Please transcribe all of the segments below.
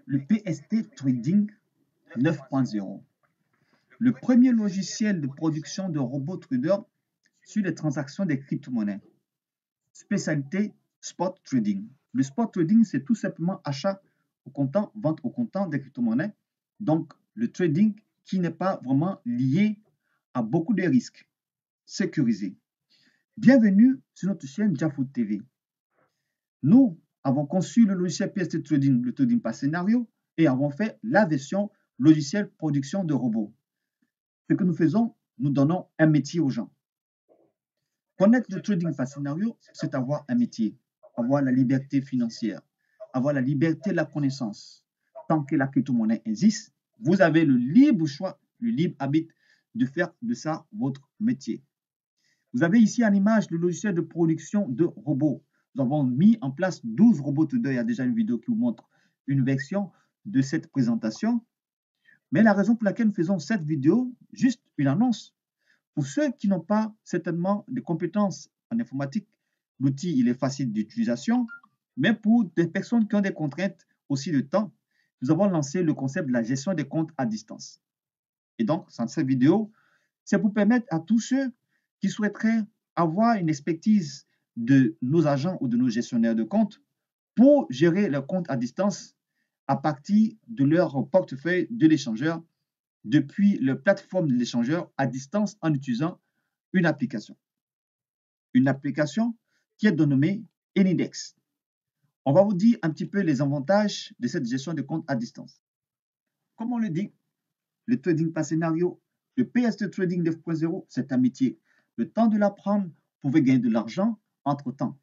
le PST Trading 9.0, le premier logiciel de production de robots traders sur les transactions des crypto-monnaies. Spécialité spot trading. Le spot trading, c'est tout simplement achat au comptant, vente au comptant des crypto-monnaies. Donc, le trading qui n'est pas vraiment lié à beaucoup de risques. Sécurisé. Bienvenue sur notre chaîne Jafood TV. Nous avons conçu le logiciel PST Trading, le trading par scénario, et avons fait la version logiciel production de robots. Ce que nous faisons, nous donnons un métier aux gens. Connaître le trading par scénario, c'est avoir un métier, avoir la liberté financière, avoir la liberté de la connaissance. Tant que la crypto-monnaie existe, vous avez le libre choix, le libre arbitre de faire de ça votre métier. Vous avez ici en image le logiciel de production de robots. Nous avons mis en place 12 robots traders. Il y a déjà une vidéo qui vous montre une version de cette présentation. Mais la raison pour laquelle nous faisons cette vidéo, juste une annonce. Pour ceux qui n'ont pas certainement de compétences en informatique, l'outil il est facile d'utilisation. Mais pour des personnes qui ont des contraintes aussi de temps, nous avons lancé le concept de la gestion des comptes à distance. Et donc, dans cette vidéo, c'est pour permettre à tous ceux qui souhaiteraient avoir une expertise de nos agents ou de nos gestionnaires de comptes pour gérer leur compte à distance à partir de leur portefeuille de l'échangeur depuis la plateforme de l'échangeur à distance en utilisant une application. Une application qui est dénommée Anydex. On va vous dire un petit peu les avantages de cette gestion de compte à distance. Comme on le dit, le trading par scénario, le PST Trading 9.0, c'est un métier. Le temps de l'apprendre, vous pouvez gagner de l'argent entre-temps.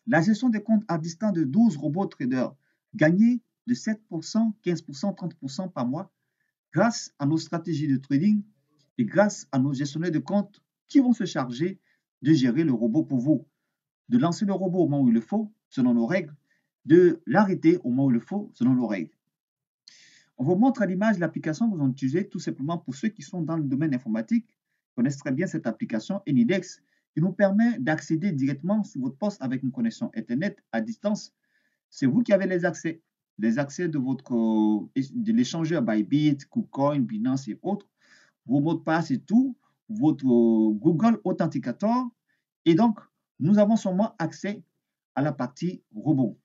La gestion des comptes à distance de 12 robots traders, gagner de 7%, 15%, 30% par mois grâce à nos stratégies de trading et grâce à nos gestionnaires de comptes qui vont se charger de gérer le robot pour vous, de lancer le robot au moment où il le faut, selon nos règles, de l'arrêter au moment où il le faut, selon nos règles. On vous montre à l'image l'application que vous utilisez tout simplement pour ceux qui sont dans le domaine informatique, connaissent très bien cette application Anydex, qui nous permet d'accéder directement sur votre poste avec une connexion Internet à distance. C'est vous qui avez les accès de l'échangeur Bybit, KuCoin, Binance et autres, vos mots de passe et tout, votre Google Authenticator. Et donc, nous avons seulement accès à la partie robot.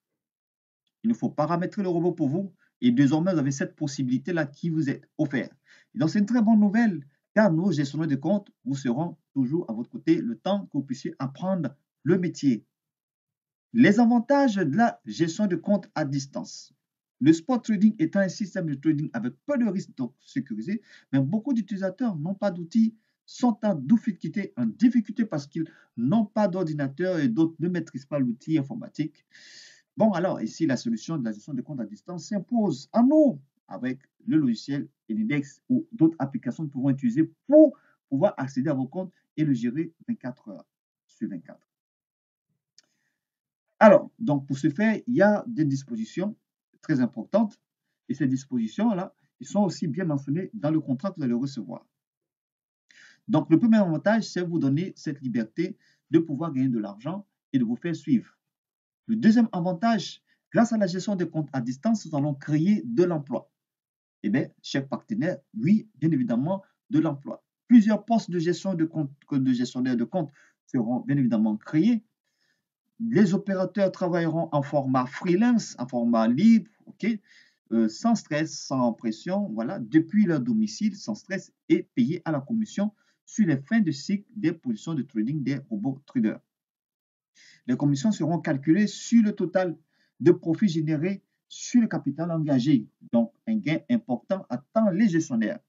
Il ne faut paramétrer le robot pour vous. Et désormais, vous avez cette possibilité-là qui vous est offerte. Et donc, c'est une très bonne nouvelle, car nos gestionnaires de compte vous seront toujours à votre côté le temps que vous puissiez apprendre le métier. Les avantages de la gestion de compte à distance. Le spot trading étant un système de trading avec peu de risques donc sécurisé, mais beaucoup d'utilisateurs n'ont pas d'outils, sont en difficulté parce qu'ils n'ont pas d'ordinateur et d'autres ne maîtrisent pas l'outil informatique. Bon, alors ici, la solution de la gestion de compte à distance s'impose à nous avec le logiciel Anydex ou d'autres applications que nous pouvons utiliser pour pouvoir accéder à vos comptes et le gérer 24 heures sur 24. Alors, donc pour ce faire, il y a des dispositions très importantes et ces dispositions-là, ils sont aussi bien mentionnées dans le contrat que vous allez recevoir. Donc, le premier avantage, c'est vous donner cette liberté de pouvoir gagner de l'argent et de vous faire suivre. Le deuxième avantage, grâce à la gestion des comptes à distance, nous allons créer de l'emploi. Eh bien, chaque partenaire, oui, bien évidemment, de l'emploi. Plusieurs postes de gestion de compte, de gestionnaire de compte seront bien évidemment créés. Les opérateurs travailleront en format freelance, en format libre, ok, sans stress, sans pression, voilà, depuis leur domicile, sans stress et payés à la commission sur les fins de cycle des positions de trading des robots traders. Les commissions seront calculées sur le total de profits générés sur le capital engagé. Donc, un gain important attend les gestionnaires.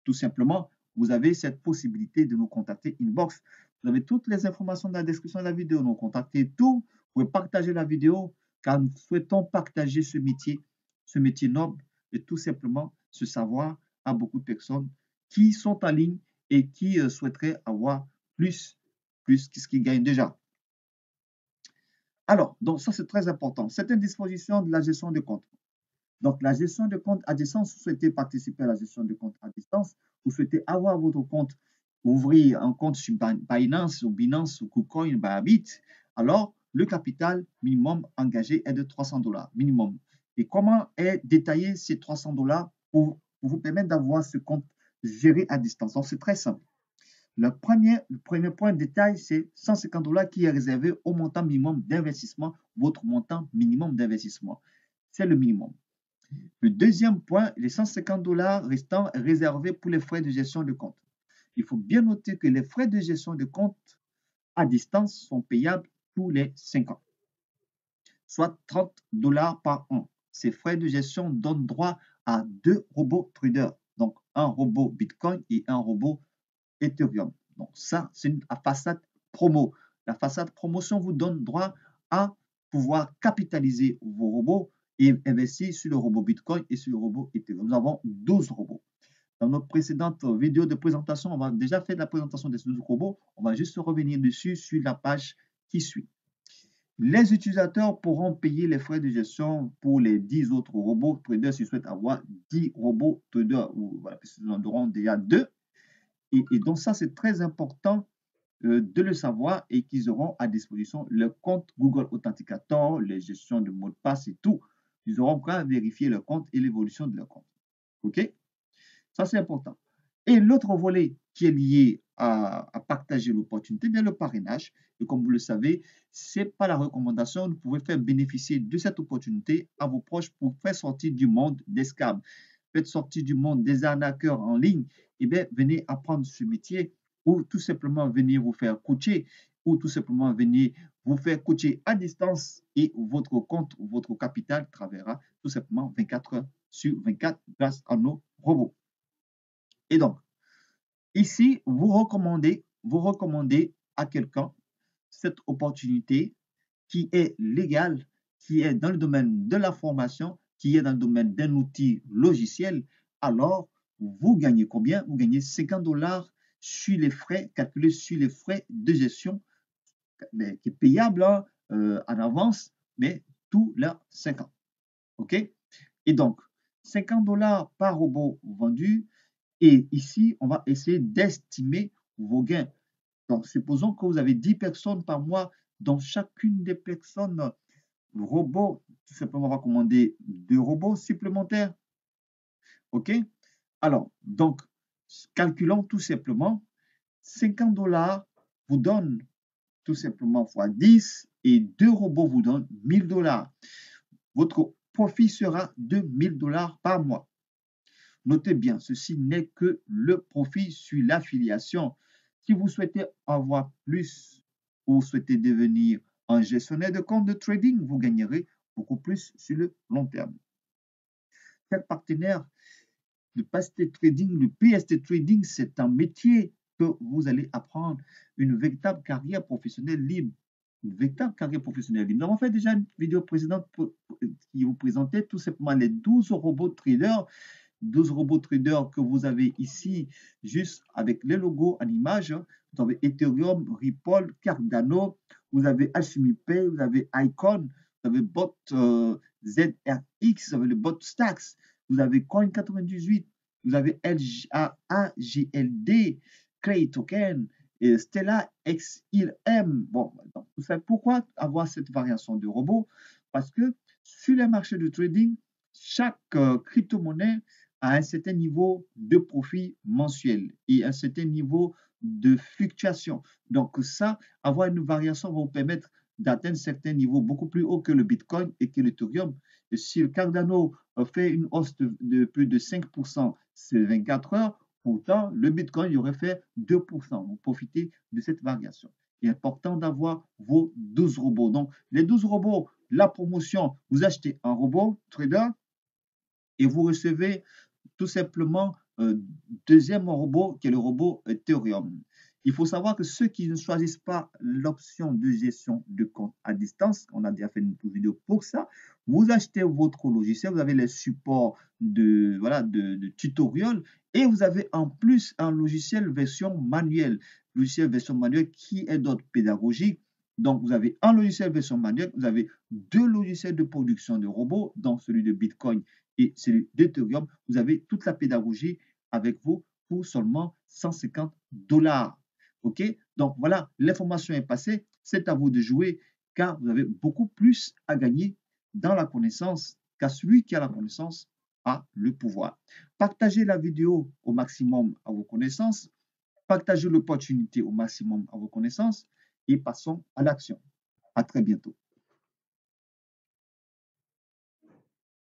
Tout simplement, vous avez cette possibilité de nous contacter inbox. Vous avez toutes les informations dans la description de la vidéo. Nous contactez tout. Vous pouvez partager la vidéo car nous souhaitons partager ce métier noble et tout simplement ce savoir à beaucoup de personnes qui sont en ligne et qui souhaiteraient avoir plus que ce qu'ils gagnent déjà. Alors, donc ça c'est très important. Certaines dispositions de la gestion de compte. Donc, la gestion de compte à distance, vous souhaitez participer à la gestion de compte à distance, vous souhaitez avoir votre compte, ouvrir un compte sur Binance ou Binance ou KuCoin, Bybit, alors le capital minimum engagé est de $300 minimum. Et comment est détaillé ces 300 dollars pour vous permettre d'avoir ce compte géré à distance? Donc, c'est très simple. Le premier point de détail, c'est 150 dollars qui est réservé au montant minimum d'investissement, votre montant minimum d'investissement. C'est le minimum. Le deuxième point, les 150 dollars restants réservés pour les frais de gestion de compte. Il faut bien noter que les frais de gestion de compte à distance sont payables tous les 5 ans, soit 30 dollars par an. Ces frais de gestion donnent droit à 2 robots traders, donc un robot Bitcoin et un robot Ethereum. Donc ça, c'est une façade promo. La façade promotion vous donne droit à pouvoir capitaliser vos robots et investir sur le robot Bitcoin et sur le robot Ethereum. Nous avons 12 robots. Dans notre précédente vidéo de présentation, on a déjà fait la présentation des 12 robots. On va juste revenir dessus sur la page qui suit. Les utilisateurs pourront payer les frais de gestion pour les 10 autres robots traders s'ils souhaitent avoir 10 robots traders, ou voilà, ils en auront déjà 2. Et donc ça, c'est très important de le savoir et qu'ils auront à disposition le compte Google Authenticator, les gestions de mots de passe et tout. Ils auront qu'à vérifier le compte et l'évolution de leur compte. OK? Ça, c'est important. Et l'autre volet qui est lié à partager l'opportunité, bien le parrainage. Et comme vous le savez, ce n'est pas la recommandation. Vous pouvez faire bénéficier de cette opportunité à vos proches pour faire sortir du monde des scams, faire sortir du monde des arnaqueurs en ligne. Eh bien, venez apprendre ce métier ou tout simplement venir vous faire coacher ou tout simplement venir vous faire coacher à distance et votre compte ou votre capital travaillera tout simplement 24 heures sur 24 grâce à nos robots. Et donc, ici, vous recommandez à quelqu'un cette opportunité qui est légale, qui est dans le domaine de la formation, qui est dans le domaine d'un outil logiciel. Alors, vous gagnez combien? Vous gagnez 50 dollars sur les frais, calculés sur les frais de gestion, mais qui est payable en avance, mais tous les 5 ans. OK? Et donc, 50 dollars par robot vendu. Et ici, on va essayer d'estimer vos gains. Donc, supposons que vous avez 10 personnes par mois. Dans chacune des personnes, robot, tout simplement, on va commander 2 robots supplémentaires. OK? Alors, donc, calculons tout simplement. 50 dollars vous donne tout simplement fois 10 et 2 robots vous donnent 1000 dollars. Votre profit sera de 1000 dollars par mois. Notez bien, ceci n'est que le profit sur l'affiliation. Si vous souhaitez avoir plus ou souhaitez devenir un gestionnaire de compte de trading, vous gagnerez beaucoup plus sur le long terme. Quel partenaire de PST Trading, le PST Trading, c'est un métier que vous allez apprendre, une véritable carrière professionnelle libre. Une véritable carrière professionnelle libre. Nous avons fait déjà une vidéo précédente qui vous présentait tout simplement les 12 robots traders 12 robots traders que vous avez ici, juste avec les logos en image. Vous avez Ethereum, Ripple, Cardano, vous avez Alchemy Pay, vous avez Icon, vous avez Bot ZRX, vous avez le Bot Stacks, vous avez Coin98, vous avez AGLD, Clay Token, et Stellar XILM. Bon, donc, vous savez pourquoi avoir cette variation de robots? Parce que sur les marchés de trading, chaque crypto-monnaie à un certain niveau de profit mensuel et un certain niveau de fluctuation. Donc ça, avoir une variation va vous permettre d'atteindre certains niveaux beaucoup plus haut que le Bitcoin et que l'Ethereum. Si le Cardano fait une hausse de plus de 5% ces 24 heures, pourtant le Bitcoin il aurait fait 2%. Vous profitez de cette variation. Il est important d'avoir vos 12 robots. Donc les 12 robots, la promotion, vous achetez un robot trader et vous recevez tout simplement deuxième robot qui est le robot Ethereum. Il faut savoir que ceux qui ne choisissent pas l'option de gestion de compte à distance, on a déjà fait une vidéo pour ça, vous achetez votre logiciel, vous avez les supports de, voilà, de tutoriel et vous avez en plus un logiciel version manuelle. Logiciel version manuelle qui est d'autres pédagogique. Donc, vous avez un logiciel version manuelle, vous avez 2 logiciels de production de robots, donc celui de Bitcoin et celui d'Ethereum, vous avez toute la pédagogie avec vous pour seulement 150 dollars. OK? Donc voilà, l'information est passée. C'est à vous de jouer car vous avez beaucoup plus à gagner dans la connaissance car celui qui a la connaissance a le pouvoir. Partagez la vidéo au maximum à vos connaissances, partagez l'opportunité au maximum à vos connaissances et passons à l'action. À très bientôt.